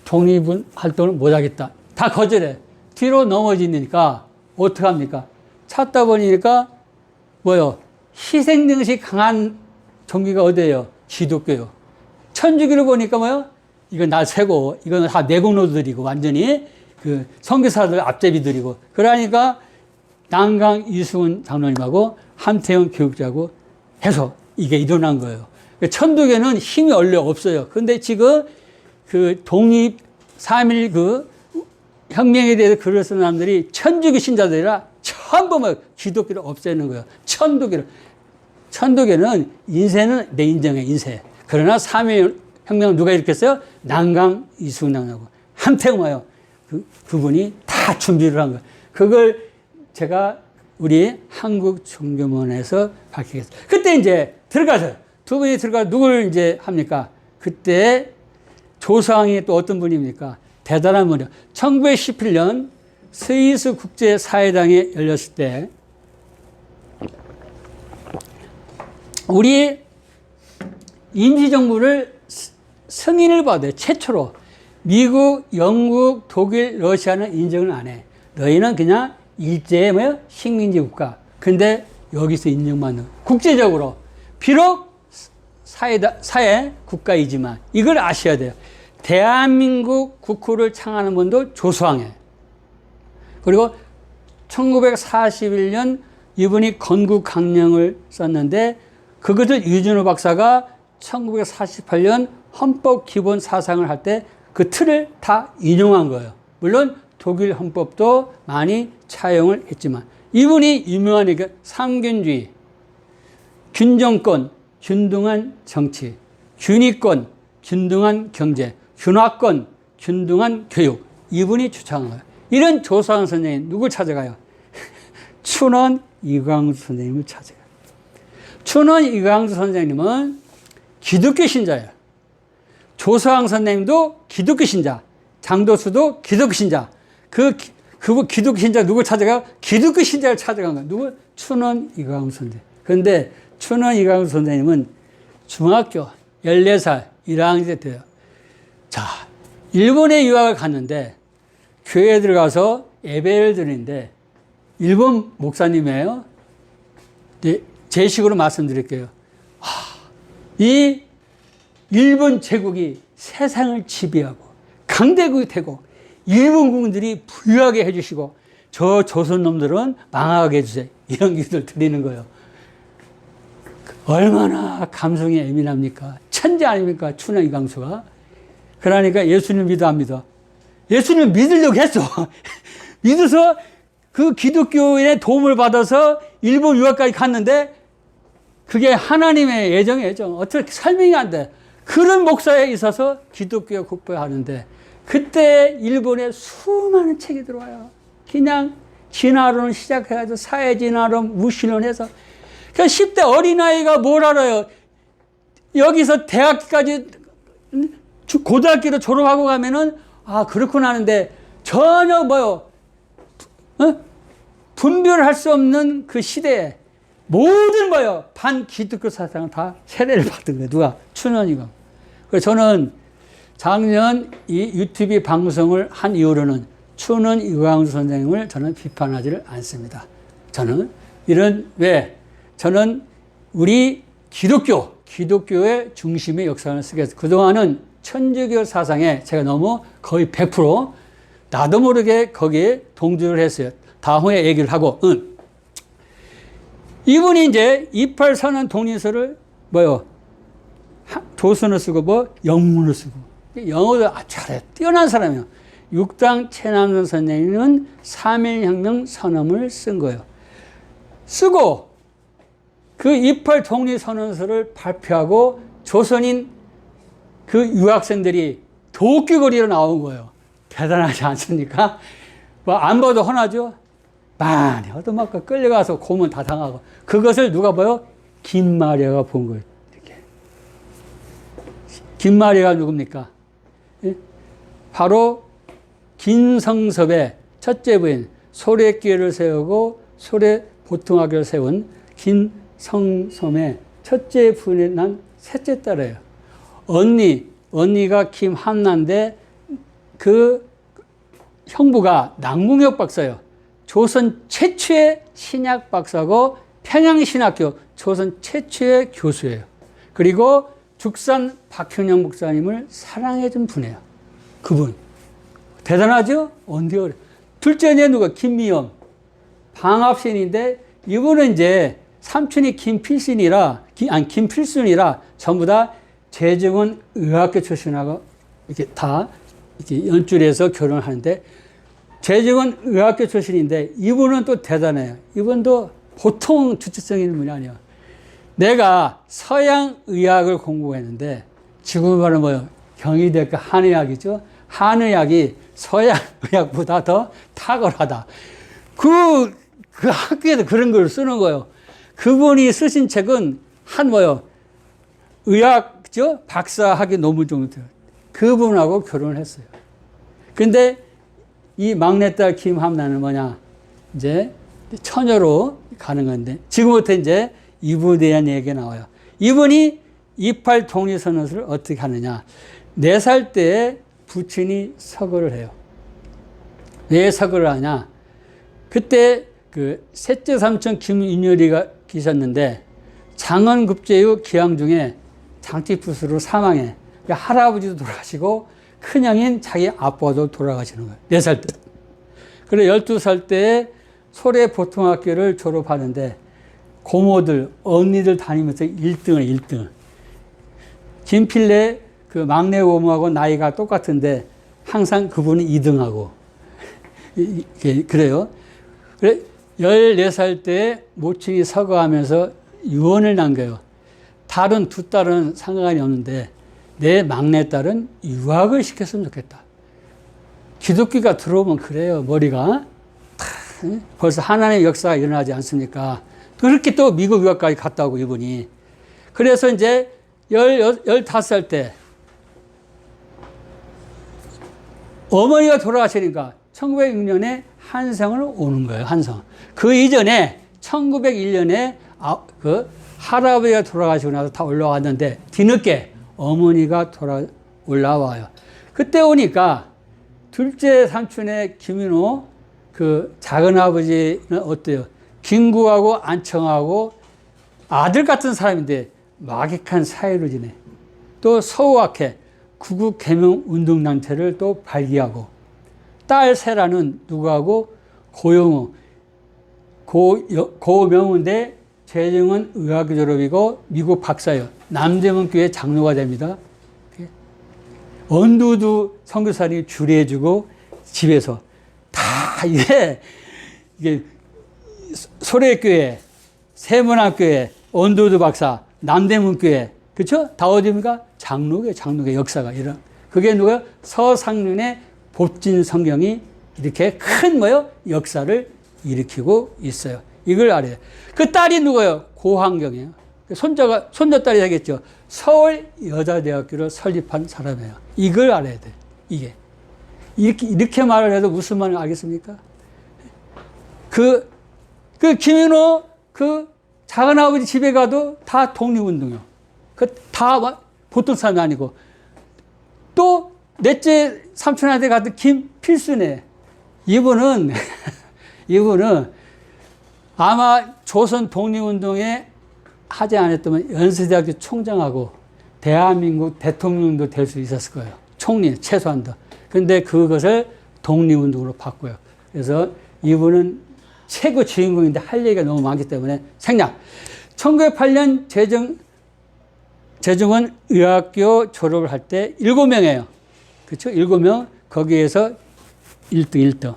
독립 활동을 못하겠다. 다 거절해. 뒤로 넘어지니까 어떡합니까? 찾다 보니까 희생정신 강한 종교가 어디예요? 기독교요. 천주교를 보니까 이건 나 세고 이건 다 내국노들이고 완전히 그 선교사들 앞제비들이고 그러니까 난강 이승훈 장로님하고 한태영 교육자하고 해서 이게 일어난 거예요. 천주교는 힘이 원래 없어요. 근데 지금 그 독립 3.1 그 혁명에 대해서 글을 쓴 사람들이 천주교 신자들이라 전부 기독교를 없애는 거예요. 천도교는 인쇄는 내 인정해, 인쇄. 그러나 3.1 혁명은 누가 일으켰어요? 난강 이승훈하고 한태웅하요. 그분이 다 준비를 한 거예요. 그걸 제가 우리 한국 종교문에서 밝히겠습니다. 그때 이제 들어가서 두 분이 들어가서 누굴 이제 합니까? 그때 조상이 또 어떤 분입니까? 대단한 분이에요. 1918년 스위스 국제사회당에 열렸을 때 우리 임시정부를 승인을 받아요. 최초로. 미국, 영국, 독일, 러시아는 인정을 안 해. 너희는 그냥 일제의 식민지 국가. 근데 여기서 인정받는 국제적으로 비록 사회 국가이지만 이걸 아셔야 돼요. 대한민국 국호를 창하는 분도 조수왕이에요. 그리고 1941년 이분이 건국강령을 썼는데 그것을 유준호 박사가 1948년 헌법 기본 사상을 할 때 그 틀을 다 인용한 거예요. 물론 독일 헌법도 많이 차용을 했지만 이분이 유명하니까 삼균주의, 균정권, 균등한 정치, 균위권, 균등한 경제, 균화권, 균등한 교육 이분이 주창한 거예요. 이런 조수왕 선생님 누굴 찾아가요? 춘원 이광수 선생님을 찾아가요. 춘원 이광수 선생님은 기독교 신자예요. 조수왕 선생님도 기독교 신자, 장도수도 기독교 신자. 그 기독교 신자 누굴 찾아가요? 기독교 신자를 찾아간 거예요. 누구? 춘원 이광수 선생님. 그런데 춘원 이광수 선생님은 중학교 14살 1학년 때요. 자, 일본에 유학을 갔는데 교회에 들어가서 예배를 드리는데 일본 목사님이에요. 네, 제 식으로 말씀드릴게요. 이 일본 제국이 세상을 지배하고 강대국이 되고 일본 국민들이 부유하게 해주시고 저 조선 놈들은 망하게 해주세요. 이런 기도를 드리는 거예요. 얼마나 감성이 예민합니까? 천재 아닙니까? 춘원 이광수가. 그러니까 예수님 믿어 안 믿어? 예수님 믿으려고 했어. 믿어서 그 기독교인의 도움을 받아서 일본 유학까지 갔는데 그게 하나님의 예정이죠. 어떻게 설명이 안 돼. 그런 목사에 있어서 기독교 국보하는데 그때 일본에 수많은 책이 들어와요. 그냥 진화론을 시작해가지고 사회 진화론, 무신론 해서. 그러니까 10대 어린아이가 뭘 알아요. 여기서 대학까지 고등학교로 졸업하고 가면은 그렇구나 하는데 전혀 분별을 할 수 없는 그 시대에 모든 반기독교 사상을 다 세례를 받은 거예요. 누가? 춘원이가. 그래서 저는 작년 이 유튜브 방송을 한 이후로는 춘원 이광수 선생님을 저는 비판하지를 않습니다. 저는 저는 우리 기독교의 중심의 역사를 쓰겠습니다. 그동안은 천주교 사상에 제가 너무 거의 100% 나도 모르게 거기에 동조를 했어요. 다음에 얘기를 하고, 이분이 이제 28선언 독립서를 조선을 쓰고 영문을 쓰고 영어도 잘해. 뛰어난 사람이에요. 육당 최남선 선생님은 3.1혁명 선언을 쓴 거예요. 쓰고 그 28 독립선언서를 발표하고 조선인 그 유학생들이 도끼거리로 나온 거예요. 대단하지 않습니까? 안 봐도 훤하죠? 많이 얻어맞고 끌려가서 고문 다 당하고 그것을 누가 봐요? 김마리아가 본 거예요. 이렇게. 김마리아가 누굽니까? 예? 바로 김성섭의 첫째 부인 소래교회를 세우고 소래보통학교를 세운 김성섭의 첫째 부인에 난 셋째 딸이에요. 언니가 김한나인데 그 형부가 남궁혁 박사예요. 조선 최초의 신약 박사고 평양신학교 조선 최초의 교수예요. 그리고 죽산 박형영 목사님을 사랑해준 분이에요. 그분. 대단하죠? 언제 어려. 둘째는 누가? 김미영. 방합신인데 이분은 이제 삼촌이 김필순이라 전부 다 재정원 의학교 출신하고 이렇게 다 이렇게 연줄해서 결혼을 하는데 재정원 의학교 출신인데 이분은 또 대단해요. 이분도 보통 주체성 있는 분이 아니에요. 내가 서양 의학을 공부했는데 지금 말하면 경희대학교 한의학이죠. 한의학이 서양 의학보다 더 탁월하다. 그 학교에도 그런 걸 쓰는 거예요. 그분이 쓰신 책은 의학죠? 박사학위 논문 정도 돼요. 그분하고 결혼을 했어요. 근데 이 막내딸 김함나는 뭐냐? 이제 처녀로 가는 건데, 지금부터 이제 이분에 대한 얘기가 나와요. 이분이 이팔 독립선언서를 어떻게 하느냐? 4살 때에 부친이 서거를 해요. 왜 서거를 하냐? 그때 그 셋째 삼촌 김윤열이가 계셨는데, 장원급제의 기항 중에 장티푸스로 사망해. 할아버지도 돌아가시고, 큰형인 자기 아빠도 돌아가시는 거예요. 4살 때. 그래, 12살 때에 소래 보통학교를 졸업하는데, 고모들, 언니들 다니면서 1등을 1등. 김필래 그 막내 고모하고 나이가 똑같은데, 항상 그분은 2등하고. 그래요. 그래, 14살 때에 모친이 서거하면서 유언을 남겨요. 다른 2딸은 상관이 없는데, 내 막내딸은 유학을 시켰으면 좋겠다. 기독교가 들어오면 그래요. 머리가 벌써 하나님의 역사가 일어나지 않습니까? 그렇게 또 미국 유학까지 갔다 오고 이분이. 그래서 이제 15살 때 어머니가 돌아가시니까 1906년에 한성을 오는 거예요. 한성. 그 이전에 1901년에 그 할아버지가 돌아가시고 나서 다 올라왔는데, 뒤늦게 어머니가 올라와요. 그때 오니까 둘째 삼촌의 김윤호 그 작은아버지는 어때요? 김구하고 안청하고 아들 같은 사람인데 막익한 사이로 지내. 또 서우학회 구국개명운동단체를 또 발기하고, 딸 세라는 누구하고 고영우 고명우인데 재정은 의학교 졸업이고 미국 박사예요. 남대문교회 장로가 됩니다. 언두두 선교사님이 주례해주고 집에서 다 이게 소래교회, 세문학교회, 언두두 박사, 남대문교회, 그렇죠? 다 어디입니까? 장로교 역사가 이런. 그게 누가 서상륜의 법진 성경이 이렇게 큰 역사를 일으키고 있어요. 이걸 알아요. 그 딸이 누구예요? 고환경이에요. 손자딸이 되겠죠. 서울 여자대학교를 설립한 사람이에요. 이걸 알아야 돼. 이게. 이렇게 말을 해도 무슨 말인지 알겠습니까? 그 김윤호 그 작은아버지 집에 가도 다 독립운동이요. 다 보통 사람이 아니고. 또 넷째 삼촌한테 갔던 김필순애. 이분은 아마 조선 독립운동에 하지 않았다면 연세대학교 총장하고 대한민국 대통령도 될 수 있었을 거예요. 총리, 최소한도. 근데 그것을 독립운동으로 바꿔요. 그래서 이분은 최고 주인공인데 할 얘기가 너무 많기 때문에 생략. 1908년 재정원 의학교 졸업을 할 때 7명이에요. 그렇죠? 7명. 거기에서 1등.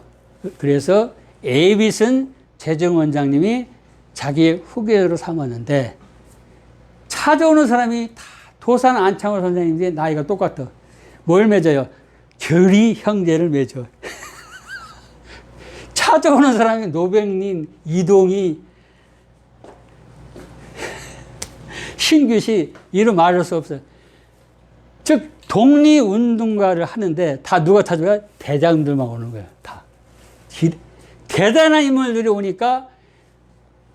그래서 에이빗은 재정원장님이 자기의 후계자로 삼았는데, 찾아오는 사람이 다 도산 안창호 선생님인데 나이가 똑같아. 뭘 맺어요? 결의 형제를 맺어. 찾아오는 사람이 노백린, 이동희, 신규시, 이름 말할 수 없어요. 즉 독립운동가를 하는데 다 누가 찾아와요? 대장들만 오는 거예요. 다. 대단한 인물들이 오니까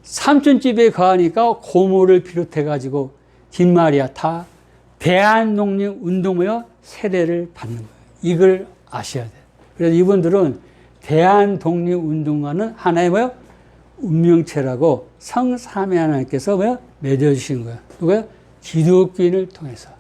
삼촌집에 가니까 고모를 비롯해가지고 김마리아 다 대한독립운동의 세례를 받는 거예요. 이걸 아셔야 돼요. 그래서 이분들은 대한독립운동가는 하나의 운명체라고 성삼위 하나님께서 맺어주신 거예요. 누가요? 기독교인을 통해서.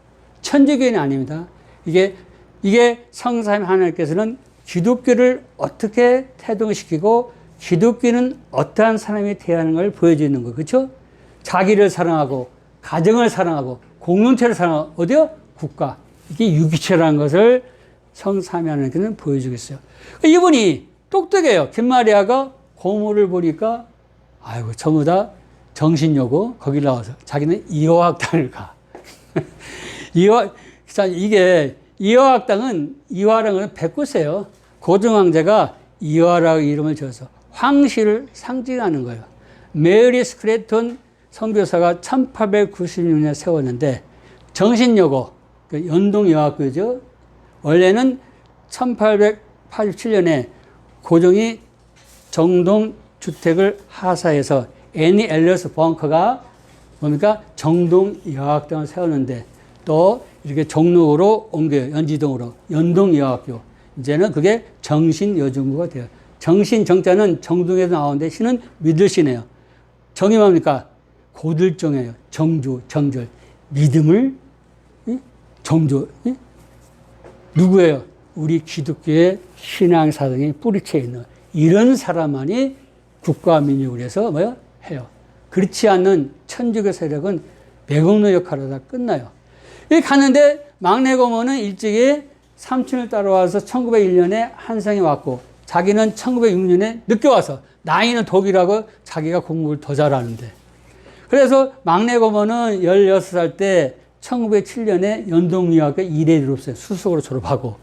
천주교인이 아닙니다. 이게 성삼위 하나님께서는 기독교를 어떻게 태동시키고 기독교는 어떠한 사람이 대하는 걸 보여주는 거예요. 그렇죠? 자기를 사랑하고 가정을 사랑하고 공동체를 사랑하고 어디요? 국가. 이게 유기체라는 것을 성삼위 하나님께서는 보여주겠어요. 이분이 똑똑해요. 김마리아가 고모를 보니까 아이고 전부 다 정신여고 거기 나와서 자기는 이화학당을 가. 이게 이화학당은 이화라는 건 백구세요. 고종황제가 이화라고 이름을 지어서 황실을 상징하는 거예요. 메리 스크래톤 선교사가 1896년에 세웠는데 정신여고, 연동여학교죠. 원래는 1787년에 고종이 정동주택을 하사해서 애니 엘리어스 벙커가 뭡니까? 정동여학당을 세우는데 또 이렇게 종로로 옮겨요. 연지동으로. 연동여학교. 이제는 그게 정신여중구가 돼요. 정신 정자는 정동에서 나오는데 신은 믿으시네요. 정이 뭡니까? 고들정이에요. 정주, 정절. 믿음을 정조. 누구예요? 우리 기독교의 신앙사상이 뿌리쳐 있는 이런 사람만이 국가 민족을 위해서 뭐요? 해요. 그렇지 않는 천주교 세력은 매국노 역할을 하다 끝나요. 여기 갔는데 막내 고모는 일찍이 삼촌을 따라와서 1901년에 한성에 왔고 자기는 1906년에 늦게 와서 나이는 독이라고 자기가 공부를 더 잘하는데 그래서 막내 고모는 16살 때 1907년에 연동유학교 이대리로서 수석으로 졸업하고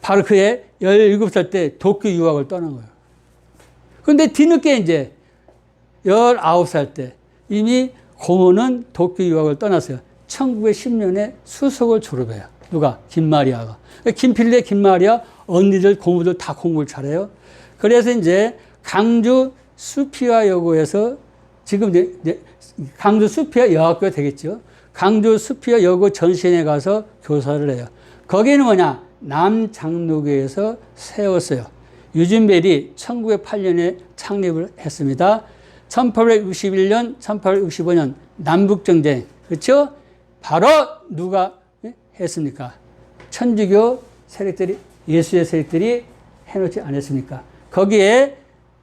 바로 그해 17살 때 도쿄 유학을 떠난 거예요. 그런데 뒤늦게 이제 19살 때 이미 고모는 도쿄 유학을 떠났어요. 1910년에 수석을 졸업해요. 누가? 김마리아가. 김필래, 김마리아 언니들, 고모들 다 공부를 잘해요. 그래서 이제 강주 수피아 여고에서 지금 이제 강주 수피아 여학교가 되겠죠. 강주 수피아 여고 전신에 가서 교사를 해요. 거기는 뭐냐? 남장로교에서 세웠어요. 유진벨이 1908년에 창립을 했습니다. 1861년, 1865년 남북전쟁, 그렇죠? 바로 누가 했습니까? 천주교 세력들이, 예수의 세력들이 해놓지 않았습니까? 거기에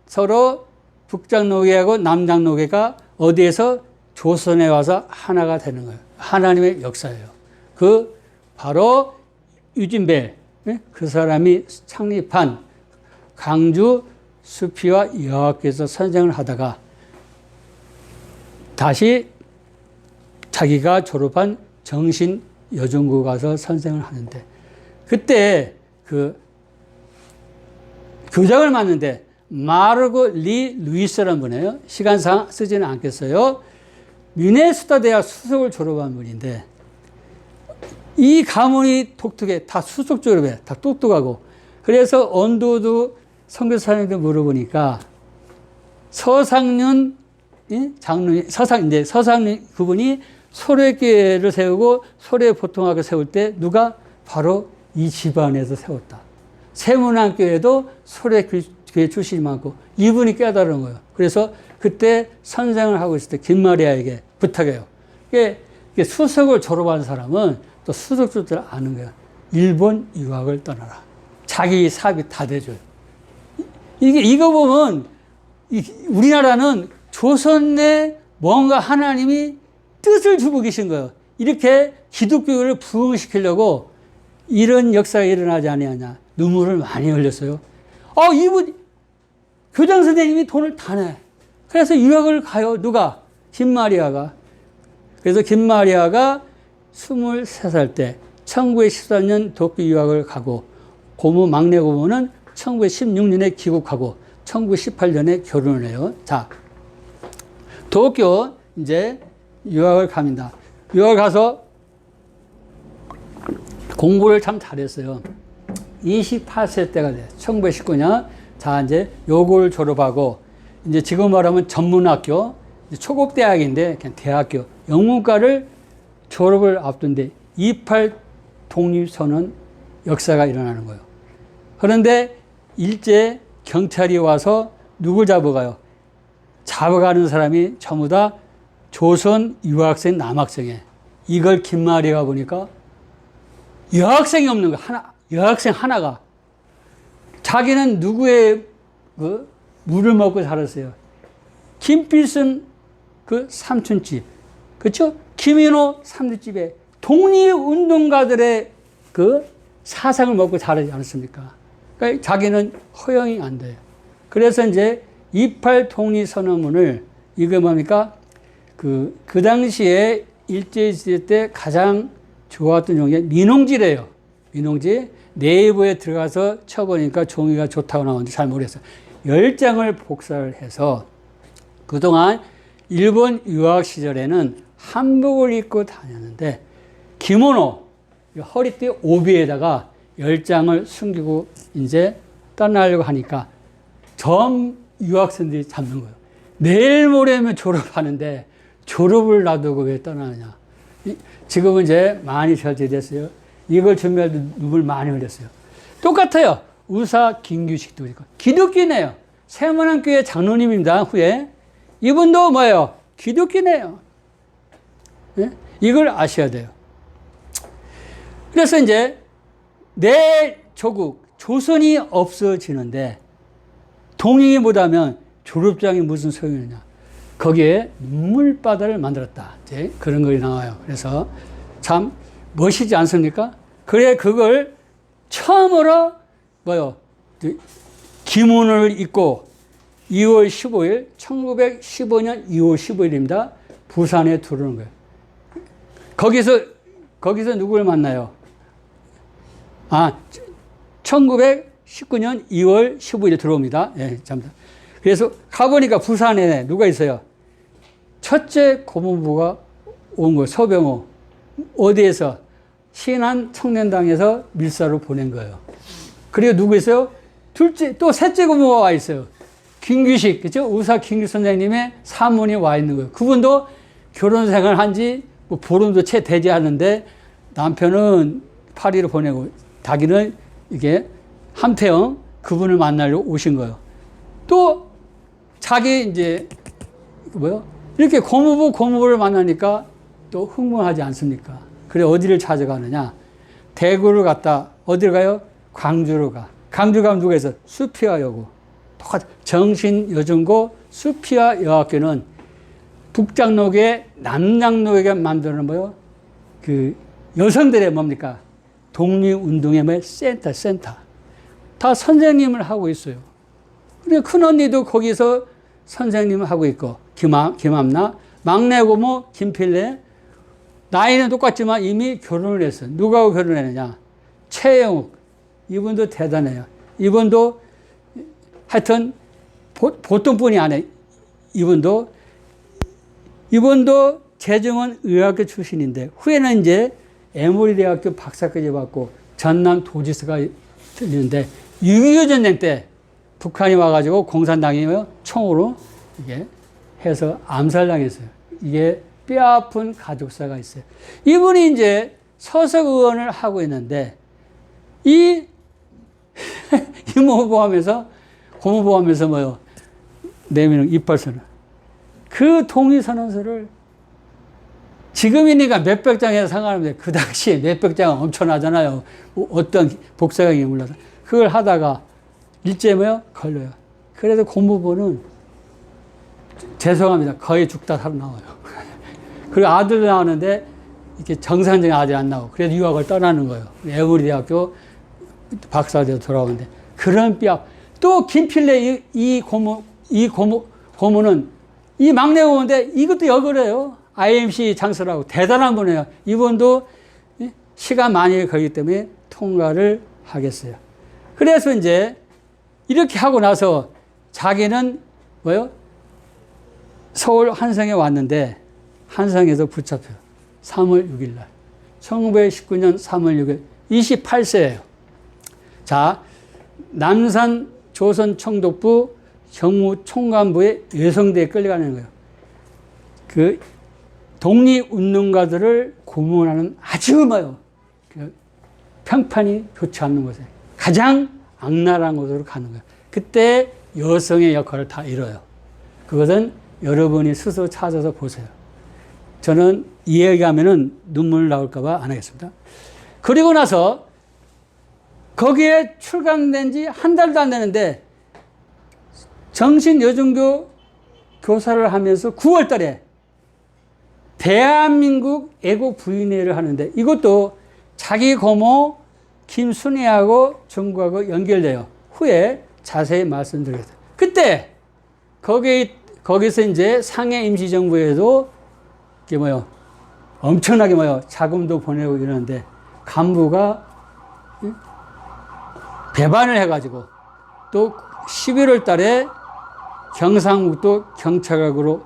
서로 북장로계하고 남장로계가 어디에서 조선에 와서 하나가 되는 거예요. 하나님의 역사예요. 그 바로 유진벨, 그 사람이 창립한 강주 수피와 여학교에서 선생을 하다가 다시 자기가 졸업한 정신여중구 가서 선생을 하는데 그때 그 교장을 맡는데 마르고 리 루이스라는 분이에요. 시간상 쓰지는 않겠어요. 미네소타 대학 수석을 졸업한 분인데 이 가문이 독특해. 다 수석 졸업해. 다 똑똑하고. 그래서 언도도 선교사님들 물어보니까 서상윤 장로님, 서상윤 그분이 소래교회를 세우고 소래보통학을 세울 때 누가 바로 이 집안에서 세웠다. 세문안교회도 소래교회 출신이 많고 이분이 깨달은 거예요. 그래서 그때 선생을 하고 있을 때 김마리아에게 부탁해요. 이게 수석을 졸업한 사람은 또 수석들을 아는 거예요. 일본 유학을 떠나라. 자기 사업이 다 돼줘요. 이거 보면 우리나라는 조선에 뭔가 하나님이 뜻을 주고 계신 거예요. 이렇게 기독교를 부흥시키려고 이런 역사가 일어나지 아니하냐. 눈물을 많이 흘렸어요. 이분 교장 선생님이 돈을 다 내. 그래서 유학을 가요. 누가? 김마리아가. 그래서 김마리아가 23살 때 1913년 도쿄 유학을 가고 고모 막내 고모는 1916년에 귀국하고 1918년에 결혼을 해요. 자, 도쿄 이제 유학을 갑니다. 유학을 가서 공부를 참 잘했어요. 28세 때가 돼요. 1919년. 자, 이제 요걸 졸업하고 이제 지금 말하면 전문학교, 초급대학인데 그냥 대학교 영문과를 졸업을 앞둔데 28 독립선언 역사가 일어나는 거예요. 그런데 일제 경찰이 와서 누굴 잡아가요? 잡아가는 사람이 전부 다 조선 유학생 남학생이에요. 이걸 김마리아가 보니까 여학생이 없는 거 여학생 하나가 자기는 누구의 물을 먹고 자랐어요. 김필순 그 삼촌집, 그렇죠? 김인호 삼촌집에 독립운동가들의 그 사상을 먹고 자라지 않았습니까? 그러니까 자기는 허용이 안 돼요. 그래서 이제 28 독립선언문을 이거 뭡니까? 그 당시에 일제시대 때 가장 좋았던 종이 민홍지래요. 민홍지. 내부에 들어가서 쳐보니까 종이가 좋다고 나오는데 잘 모르겠어요. 10장을 복사를 해서 그동안 일본 유학 시절에는 한복을 입고 다녔는데 기모노, 허리띠 오비에다가 10장을 숨기고 이제 떠나려고 하니까 전 유학생들이 잡는 거예요. 내일 모레면 졸업하는데 졸업을 놔두고 왜 떠나느냐. 지금은 이제 많이 절제됐어요. 이걸 준비할 때 눈물 많이 흘렸어요. 똑같아요. 우사 김규식도 있고. 기독교네요. 세문안교회 장로님입니다. 후에. 이분도 뭐예요? 기독교네요. 네? 이걸 아셔야 돼요. 그래서 이제 내 조국, 조선이 없어지는데 동익이 못하면 졸업장이 무슨 소용이냐. 거기에 눈물바다를 만들었다. 이제 그런 글이 나와요. 그래서 참 멋있지 않습니까? 그래, 그걸 처음으로 뭐요? 기문을 읽고 2월 15일, 1915년 2월 15일입니다. 부산에 들어오는 거예요. 거기서 누구를 만나요? 1919년 2월 15일에 들어옵니다. 예, 잠깐. 그래서 가보니까 부산에 누가 있어요? 첫째 고문부가 온 거예요. 서병호. 어디에서? 신안 청년당에서 밀사로 보낸 거예요. 그리고 누구 있어요? 셋째 고문부가 와 있어요. 김규식, 그죠? 우사 김규식 선생님의 사문이 와 있는 거예요. 그분도 결혼 생활 한지 뭐 보름도 채 되지 않는데 남편은 파리로 보내고 자기는 이게 함태영 그분을 만나려고 오신 거예요. 또 자기 이제 이렇게 고무부를 만나니까 또 흥분하지 않습니까? 그래 어디를 찾아가느냐? 대구를 갔다 어디를 가요? 광주로 가. 광주 가면 누가 있어? 수피아 여고. 똑같아. 정신여중고 수피아 여학교는 북장로계 남장로계가 만드는 뭐요? 그 여성들의 뭡니까? 독립운동의 뭐 센터. 다 선생님을 하고 있어요. 그리고 큰언니도 거기서 선생님을 하고 있고, 김함나, 막내 고모 김필래, 나이는 똑같지만 이미 결혼을 했어요. 누구하고 결혼했느냐? 최영욱. 이분도 대단해요. 이분도 하여튼 보통 분이 아니에요. 이분도 재정원 의학교 출신인데 후에는 이제 에모리대학교 박사까지 받고 전남 도지사가 들리는데 6.25 전쟁 때 북한이 와가지고 공산당이 총으로 이게 해서 암살당했어요. 이게 뼈아픈 가족사가 있어요. 이분이 이제 서석 의원을 하고 있는데 이 이모보하면서 고모보하면서 뭐요? 내미는 이빨선을 그 동의선언서를 지금이니까 몇백 장에서 상관없는데 그 당시에 몇백 장은 엄청나잖아요. 어떤 복사형이 몰라서 그걸 하다가 일제에 걸려요. 그래서 고모부는 죄송합니다. 거의 죽다 살아나와요. 그리고 아들 나오는데 이렇게 정상적인 아들이 안 나오고 그래서 유학을 떠나는 거예요. 에브리 대학교 박사대로 돌아오는데 그런 뼈. 또 김필래 이 고모는 이 막내 고모인데 이것도 역을해요. IMC 장소라고 대단한 분이에요. 이분도 시간 많이 걸리기 때문에 통과를 하겠어요. 그래서 이제 이렇게 하고 나서 자기는 서울 한성에 왔는데 한성에서 붙잡혀요. 3월 6일 날. 1919년 3월 6일 28세예요. 자, 남산 조선총독부 경무총관부의 여성대에 끌려가는 거예요. 그 독립운동가들을 고문하는 아주 평판이 좋지 않는 곳에 가장 악랄한 곳으로 가는 거예요. 그때 여성의 역할을 다 잃어요. 그것은 여러분이 스스로 찾아서 보세요. 저는 이 얘기하면은 눈물 나올까봐 안 하겠습니다. 그리고 나서 거기에 출강된 지 한 달도 안 되는데 정신여중교 교사를 하면서 9월 달에 대한민국 애국 부인회를 하는데 이것도 자기 고모 김순애하고 정구하고 연결돼요. 후에 자세히 말씀드리겠습니다. 그때 거기서 이제 상해 임시정부에도 이게 엄청나게 자금도 보내고 이러는데 간부가 배반을 해가지고 또 11월 달에 경상북도 경찰학으로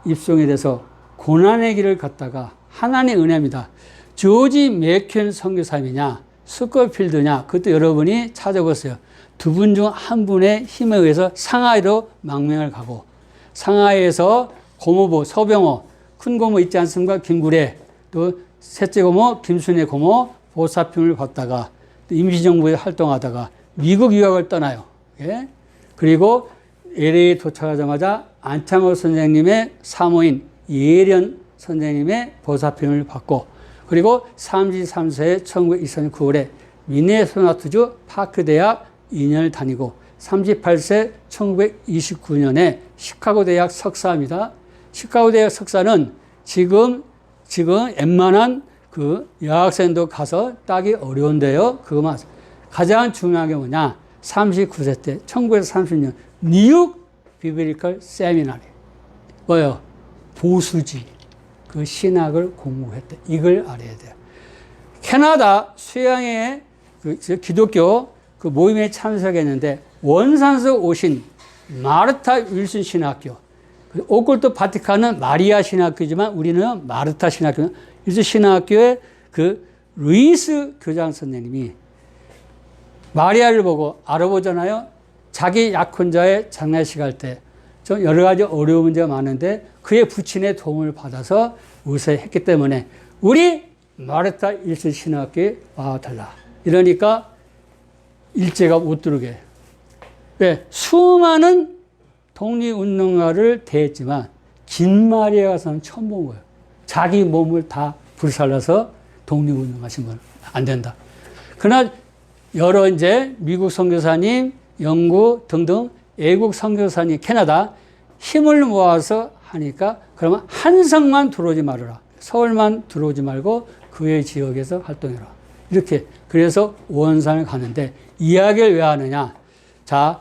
입송이 돼서 고난의 길을 걷다가 하나님의 은혜입니다. 조지 맥켄 선교사님이냐 스코필드냐? 그것도 여러분이 찾아보세요. 두 분 중 한 분의 힘에 의해서 상하이로 망명을 가고, 상하이에서 고모부 서병호, 큰 고모 있지 않습니까? 김구례, 또 셋째 고모 김순애 고모 보살핌을 받다가 또 임시정부에 활동하다가 미국 유학을 떠나요. 예? 그리고 LA에 도착하자마자 안창호 선생님의 사모인 이혜련 선생님의 보살핌을 받고, 그리고 33세에 1924년 9월에 미네소타주 파크 대학 2년을 다니고 38세 1929년에 시카고 대학 석사입니다. 시카고 대학 석사는 지금 웬만한 그 여학생도 가서 따기 어려운데요. 그것만 가장 중요한 게 뭐냐? 39세 때 1930년 뉴욕 비블리컬 세미나리 뭐요? 보수지 그 신학을 공부했대. 이걸 알아야 돼요. 캐나다 수양의 그 기독교 그 모임에 참석했는데 원산에서 오신 마르타 윌슨 신학교, 오컬트 바티칸은 마리아 신학교지만 우리는 마르타 신학교, 윌슨 신학교의 그 루이스 교장 선생님이 마리아를 보고 알아보잖아요. 자기 약혼자의 장례식 할 때 좀 여러 가지 어려운 문제가 많은데 그의 부친의 도움을 받아서 우세했기 때문에 우리 마르타 윌슨 신학교에 와달라. 이러니까 일제가 못 들어오게. 왜? 수많은 독립운동가를 대했지만 김마리아 가서는 처음 본 거예요. 자기 몸을 다 불살라서 독립운동하신 분 안 된다. 그러나 여러 이제 미국 선교사님, 영국 등등 외국 선교사님, 캐나다 힘을 모아서 하니까 그러면 한성만 들어오지 말아라. 서울만 들어오지 말고 그의 지역에서 활동해라. 이렇게 그래서 원산을 가는데 이야기를 왜 하느냐. 자,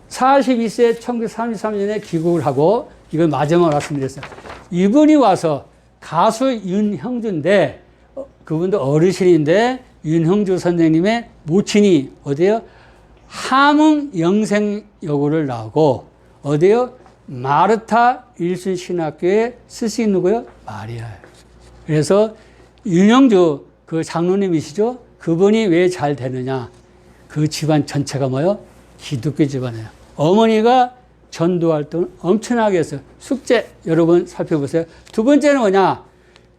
42세 1933년에 귀국을 하고 이걸 마지막으로 말씀드렸어요. 이분이 와서 가수 윤형주인데 그분도 어르신인데 윤형주 선생님의 모친이 어디요? 함흥 영생여고를 나오고 어디요? 마르타 윌슨 신학교의 스승이 누구요? 마리아예요. 그래서 윤형주 그 장로님이시죠? 그분이 왜 잘 되느냐? 그 집안 전체가 뭐요? 기독교 집안이에요. 어머니가 전도 활동을 엄청나게 했어요. 숙제 여러분 살펴보세요. 두 번째는 뭐냐?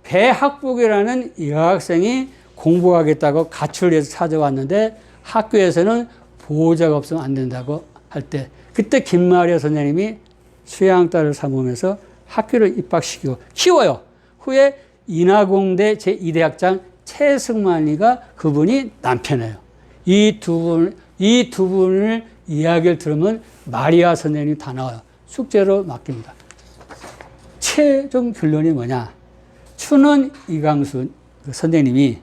배학복이라는 여학생이 공부하겠다고 가출해서 찾아왔는데 학교에서는 보호자가 없으면 안 된다고 할 때 그때 김마리아 선생님이 수양딸을 삼으면서 학교를 입학시키고 키워요. 후에 인하공대 제2대학장 최승만이가 그분이 남편이에요. 이 두 분을 이야기를 들으면 마리아 선생님이 다 나와요. 숙제로 맡깁니다. 최종 결론이 뭐냐? 춘원 이강수 선생님이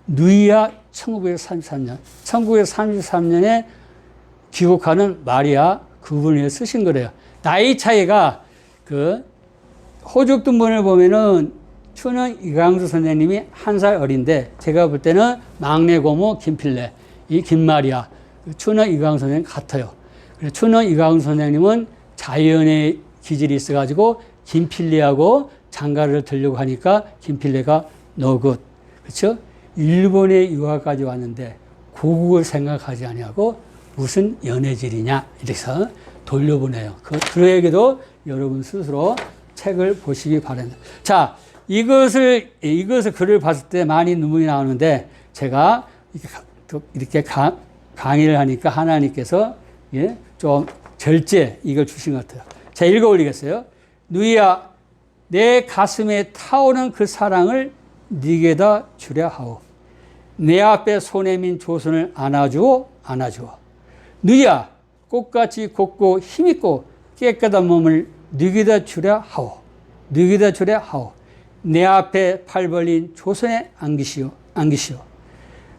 누이아 1933년에 귀국하는 마리아 그분을 위해 쓰신 거래요. 나이 차이가 그 호적 등본을 보면은 춘원 이강수 선생님이 1살 어린데 제가 볼 때는 막내 고모 김필래, 이 김마리아, 춘원 이강수 선생님 같아요. 그래서 춘원 이강수 선생님은 자연의 기질이 있어가지고 김필래하고 장가를 들려고 하니까 김필래가 너굿, 그렇죠? 일본에 유학까지 왔는데 고국을 생각하지 아니하고 무슨 연애질이냐 이래서 돌려보내요. 그 얘기도 여러분 스스로 책을 보시기 바랍니다. 자, 이것을 글을 봤을 때 많이 눈물이 나오는데 제가 이렇게 강의를 하니까 하나님께서 좀 절제 이걸 주신 것 같아요. 자, 읽어 올리겠어요. 누이야, 내 가슴에 타오는 그 사랑을 네게다 주려 하오. 내 앞에 손에민 조선을 안아주오. 누이야, 꽃같이 곱고 힘있고 깨끗한 몸을 네게다 주려 하오. 내 앞에 팔 벌린 조선에 안기시오.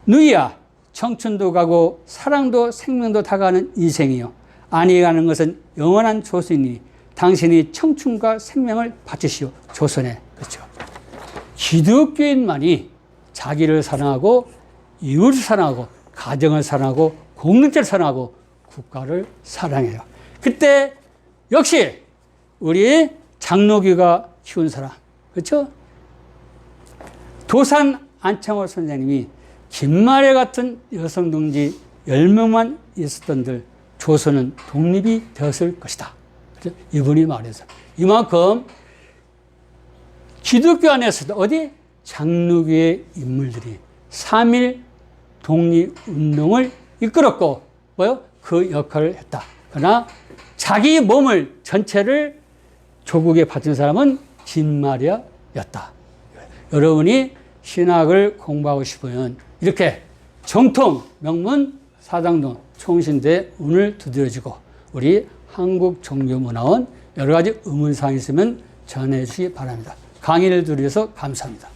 누이야, 청춘도 가고 사랑도 생명도 다가는 인생이요. 안이 가는 것은 영원한 조선이니 당신이 청춘과 생명을 바치시오. 조선에. 그렇죠. 기독교인만이 자기를 사랑하고 이웃을 사랑하고 가정을 사랑하고 공동체를 사랑하고 국가를 사랑해요. 그때 역시 우리 장로교가 키운 사람, 그렇죠? 도산 안창호 선생님이 김말에 같은 여성 동지 10명만 있었던들 조선은 독립이 되었을 것이다. 그래서 이분이 말해서 이만큼 기독교 안에서도 어디 장로교의 인물들이 3.1 독립운동을 이끌었고 뭐요? 그 역할을 했다. 그러나 자기 몸을 전체를 조국에 바친 사람은 김마리아였다. 여러분이 신학을 공부하고 싶으면 이렇게 정통 명문 사당동 총신대 운을 두드려주고 우리 한국종교문화원 여러 가지 의문사항이 있으면 전해 주시기 바랍니다. 강의를 들으셔서 감사합니다.